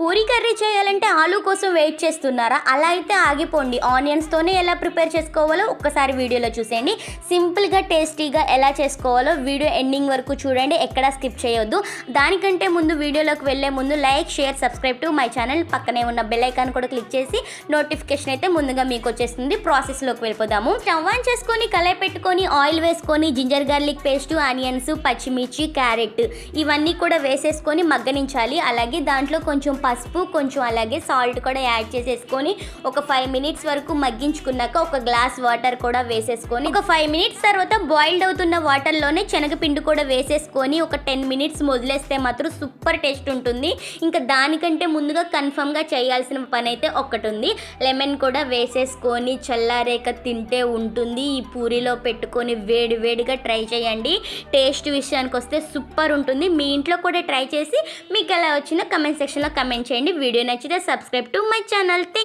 Puri curry చేయాలంటే ఆలు కోసం వెయిట్ చేస్తున్నారా? అలా అయితే ఆగిపోండి. ఆనియన్స్తోనే ఎలా ప్రిపేర్ చేసుకోవాలో ఒక్కసారి వీడియోలో చూసేయండి. సింపుల్గా టేస్టీగా ఎలా చేసుకోవాలో వీడియో ఎండింగ్ వరకు చూడండి, ఎక్కడా స్కిప్ చేయొద్దు. దానికంటే ముందు వీడియోలోకి వెళ్ళే ముందు like, share, subscribe to my channel. పక్కనే ఉన్న బెల్ ఐకాన్ కూడా క్లిక్ చేసి నోటిఫికేషన్ అయితే ముందుగా మీకు వచ్చేస్తుంది. ప్రాసెస్లోకి వెళ్ళిపోదాము. స్టవ్ ఆన్ చేసుకొని కళాయి పెట్టుకొని ఆయిల్ వేసుకొని జింజర్ గార్లిక్ పేస్ట్, ఆనియన్స్, పచ్చిమిర్చి, క్యారెట్ ఇవన్నీ కూడా వేసేసుకొని మగ్గనించాలి. అలాగే దాంట్లో కొంచెం పసుపు, కొంచెం అలాగే సాల్ట్ కూడా యాడ్ చేసేసుకొని ఒక 5 మినిట్స్ వరకు మగ్గించుకున్నాక ఒక గ్లాస్ వాటర్ కూడా వేసేసుకొని ఒక 5 మినిట్స్ తర్వాత బాయిల్డ్ అవుతున్న వాటర్లోనే శనగపిండి కూడా వేసేసుకొని ఒక 10 మినిట్స్ వదిలేస్తే మాత్రం సూపర్ టేస్ట్ ఉంటుంది. ఇంకా దానికంటే ముందుగా కన్ఫర్మ్గా చేయాల్సిన పని అయితే ఒక్కటి ఉంది. లెమన్ కూడా వేసేసుకొని చల్లారేక తింటే ఉంటుంది. ఈ పూరీలో పెట్టుకొని వేడి వేడిగా ట్రై చేయండి. టేస్ట్ విషయానికి వస్తే సూపర్ ఉంటుంది. మీ ఇంట్లో కూడా ట్రై చేసి మీకు ఎలా వచ్చినా కమెంట్ సెక్షన్లో కమెంట్ చేయండి. వీడియో నచ్చితే సబ్స్క్రైబ్ టు మై ఛానల్.